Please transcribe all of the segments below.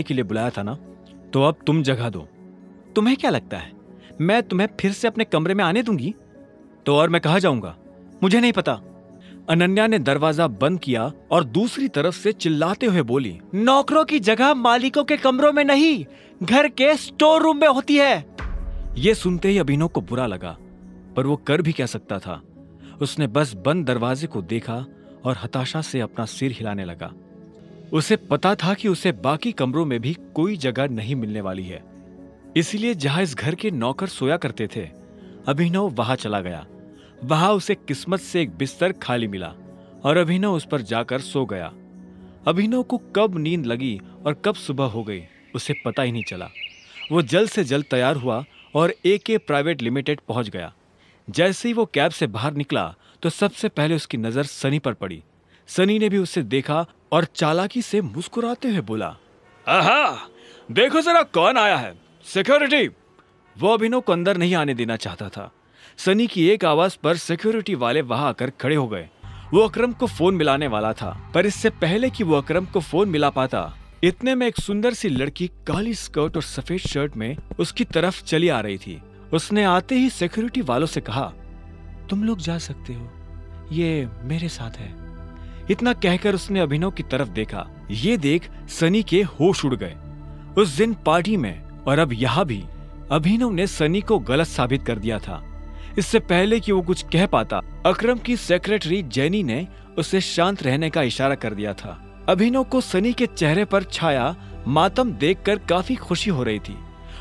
के लिए बुलाया था ना, तो अब तुम जगह दो। तुम्हें क्या लगता है मैं तुम्हें फिर से अपने कमरे में आने दूंगी? तो और मैं कहाँ जाऊंगा, मुझे नहीं पता। अनन्या ने दरवाजा बंद किया और दूसरी तरफ से चिल्लाते हुए बोली, नौकरों की जगह मालिकों के कमरों में नहीं, घर के स्टोर रूम में होती है। यह सुनते ही अभिनव को बुरा लगा, पर वो कर भी क्या सकता था। उसने बस बंद दरवाजे को देखा और हताशा से अपना सिर हिलाने लगा। उसे पता था कि उसे बाकी कमरों में भी कोई जगह नहीं मिलने वाली है, इसलिए जहां इस घर के नौकर सोया करते थे, अभिनव वहां चला गया। वहां उसे किस्मत से एक बिस्तर खाली मिला और अभिनव उस पर जाकर सो गया। अभिनव को कब नींद लगी और कब सुबह हो गई उसे पता ही नहीं चला। वो जल्द से जल्द तैयार हुआ और AK प्राइवेट लिमिटेड पहुंच गया। जैसे ही वो कैब से बाहर निकला तो सबसे पहले उसकी नजर सनी पर पड़ी। सनी ने भी उसे देखा और चालाकी से मुस्कुराते हुए बोला, आहा, देखो जरा कौन आया है, सिक्योरिटी। वो अभिनव को अंदर नहीं आने देना चाहता था। सनी की एक आवाज पर सिक्योरिटी वाले वहां आकर खड़े हो गए। वो अकरम को फोन मिलाने वाला था, पर इससे पहले कि वो अकरम को फोन मिला पाता, इतने में एक सुंदर सी लड़की काली स्कर्ट और सफेद शर्ट में उसकी तरफ चली आ रही थी। उसने आते ही सिक्योरिटी वालों से कहा, तुम लोग जा सकते हो, ये मेरे साथ है। इतना कहकर उसने अभिनव की तरफ देखा। ये देख सनी के होश उड़ गए। उस दिन पार्टी में और अब यहाँ भी अभिनव ने सनी को गलत साबित कर दिया था। इससे पहले कि वो कुछ कह पाता, अकरम की सेक्रेटरी जेनी ने उसे शांत रहने का इशारा कर दिया था। अभिनव को सनी के चेहरे पर छाया मातम देखकर काफी खुशी हो रही थी।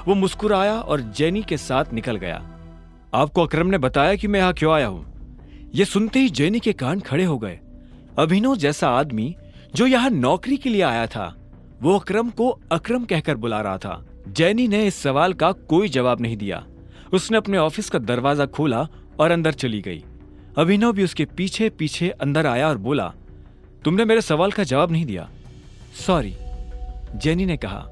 वो मुस्कुराया और जेनी के साथ निकल गया। आपको अकरम ने बताया कि मैं यहाँ क्यों आया हूँ? ये सुनते ही जेनी के कान खड़े हो गए। अभिनव जैसा आदमी जो यहाँ नौकरी के लिए आया था, वो अकरम को अकरम कहकर बुला रहा था। जेनी ने इस सवाल का कोई जवाब नहीं दिया। उसने अपने ऑफिस का दरवाजा खोला और अंदर चली गई। अभिनव भी उसके पीछे पीछे अंदर आया और बोला, तुमने मेरे सवाल का जवाब नहीं दिया। सॉरी, जेनी ने कहा।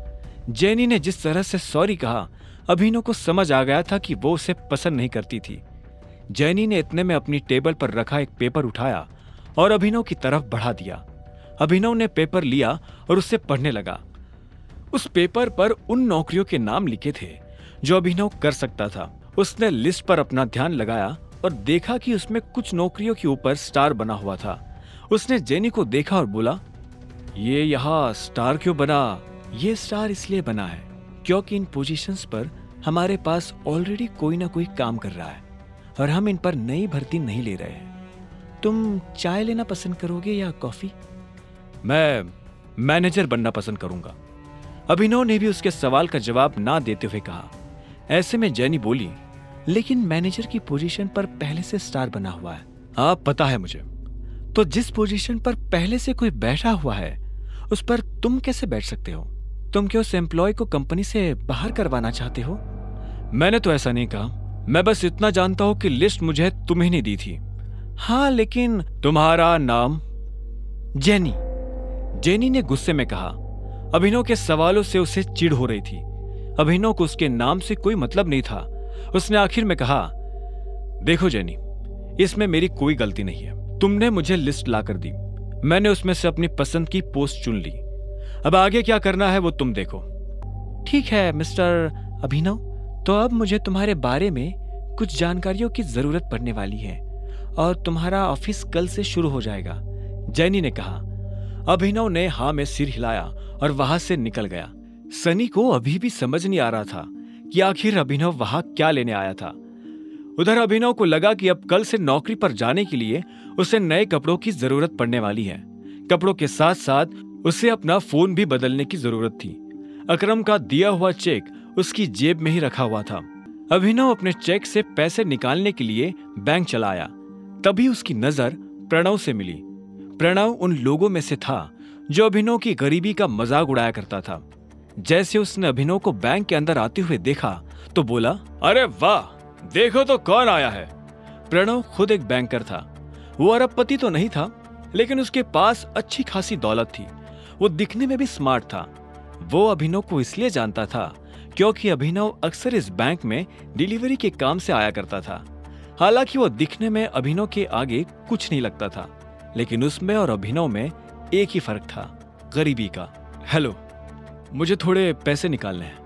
जेनी ने जिस तरह से सॉरी कहा, अभिनव को समझ आ गया था कि वो उसे पसंद नहीं करती थी। जेनी ने इतने में अपनी टेबल पर रखा एक पेपर उठाया और अभिनव की तरफ बढ़ा दिया। अभिनव ने पेपर लिया और उसे पढ़ने लगा। उस पेपर पर उन नौकरियों के नाम लिखे थे जो अभिनव कर सकता था। उसने लिस्ट पर अपना ध्यान लगाया और देखा कि उसमें कुछ नौकरियों के ऊपर स्टार बना हुआ था। उसने जेनी को देखा और बोला, ये यहाँ स्टार क्यों बना? ये स्टार इसलिए बना है क्योंकि इन पोजीशंस पर हमारे पास ऑलरेडी कोई ना कोई काम कर रहा है और हम इन पर नई भर्ती नहीं ले रहे हैं। तुम चाय लेना पसंद करोगे या कॉफी? मैं मैनेजर बनना पसंद करूंगा। अभिनव ने भी उसके सवाल का जवाब ना देते हुए कहा। ऐसे में जेनी बोली, लेकिन मैनेजर की पोजीशन पर पहले से स्टार बना हुआ है। आप पता है मुझे। तो जिस पोजीशन पर पहले से कोई बैठा हुआ है उस पर तुम कैसे बैठ सकते हो? तुम क्या उस एम्प्लॉय को कंपनी से बाहर करवाना चाहते हो? मैंने तो ऐसा नहीं कहा। मैं बस इतना जानता हूं कि लिस्ट मुझे तुम्हें नहीं दी थी। हाँ, लेकिन तुम्हारा नाम? जेनी। जेनी ने गुस्से में कहा। अभिनव के सवालों से उसे चिढ़ हो रही थी। अभिनव को उसके नाम से कोई मतलब नहीं था। उसने आखिर में कहा, देखो जेनी, इसमें मेरी कोई गलती नहीं है। तुमने मुझे लिस्ट लाकर दी, मैंने उसमें से अपनी पसंद की पोस्ट चुन ली। अब आगे क्या करना है वो तुम देखो। ठीक है मिस्टर अभिनव, तो अब मुझे तुम्हारे बारे में कुछ जानकारियों की जरूरत पड़ने वाली है और तुम्हारा ऑफिस कल से शुरू हो जाएगा, जेनी ने कहा। अभिनव ने हाँ में सिर हिलाया और वहां से निकल गया। सनी को अभी भी समझ नहीं आ रहा था कि आखिर अभिनव वहां क्या लेने आया था। उधर अभिनव को लगा कि अब कल से नौकरी पर जाने के लिए उसे नए कपड़ों की जरूरत पड़ने वाली है। कपड़ों के साथ साथ उसे अपना फोन भी बदलने की जरूरत थी। अकरम का दिया हुआ चेक उसकी जेब में ही रखा हुआ था। अभिनव अपने चेक से पैसे निकालने के लिए बैंक चला आया। तभी उसकी नजर प्रणव से मिली। प्रणव उन लोगों में से था जो अभिनव की गरीबी का मजाक उड़ाया करता था। जैसे उसने अभिनव को बैंक के अंदर आते हुए देखा तो बोला, अरे वाह, देखो तो कौन आया है। प्रणव खुद एक बैंकर था। वो अरबपति तो नहीं था, लेकिन उसके पास अच्छी खासी दौलत थी। वो दिखने में भी स्मार्ट था। वो अभिनव को इसलिए जानता था क्योंकि अभिनव अक्सर इस बैंक में डिलीवरी के काम से आया करता था। हालांकि वो दिखने में अभिनव के आगे कुछ नहीं लगता था, लेकिन उसमें और अभिनव में एक ही फर्क था, गरीबी का। हेलो, मुझे थोड़े पैसे निकालने हैं,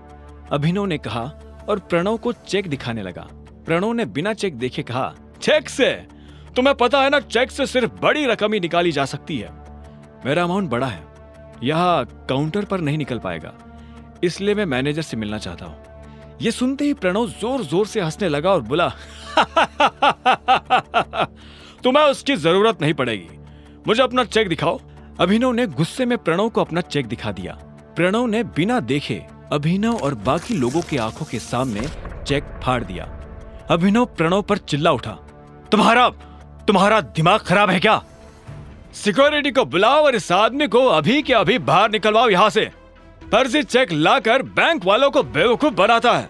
अभिनव ने कहा और प्रणव को चेक दिखाने लगा। प्रणव ने बिना चेक देखे कहा, चेक से? तुम्हें पता है ना, चेक से सिर्फ बड़ी रकम ही निकाली जा सकती है। मेरा अमाउंट बड़ा है, यहाँ काउंटर पर नहीं निकल पाएगा, इसलिए मैं मैनेजर से मिलना चाहता हूँ। ये सुनते ही प्रणव जोर जोर से हंसने लगा और बोला, तुम्हें उसकी जरूरत नहीं पड़ेगी, मुझे अपना चेक दिखाओ। अभिनव ने गुस्से में प्रणव को अपना चेक दिखा दिया। प्रणव ने बिना देखे अभिनव और बाकी लोगों की आंखों के सामने चेक फाड़ दिया। अभिनव प्रणव पर चिल्ला उठा, तुम्हारा दिमाग खराब है क्या? सिक्योरिटी को बुलाओ और इस आदमी को अभी के अभी बाहर निकलवाओ यहाँ से। फर्जी चेक लाकर बैंक वालों को बेवकूफ बनाता है।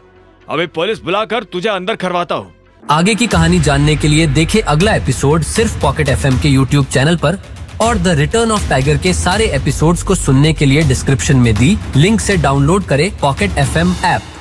अभी पुलिस बुलाकर तुझे अंदर करवाता हूँ। आगे की कहानी जानने के लिए देखें अगला एपिसोड सिर्फ पॉकेट FM के YouTube चैनल पर, और द रिटर्न ऑफ टाइगर के सारे एपिसोड्स को सुनने के लिए डिस्क्रिप्शन में दी लिंक से डाउनलोड करें पॉकेट FM ऐप।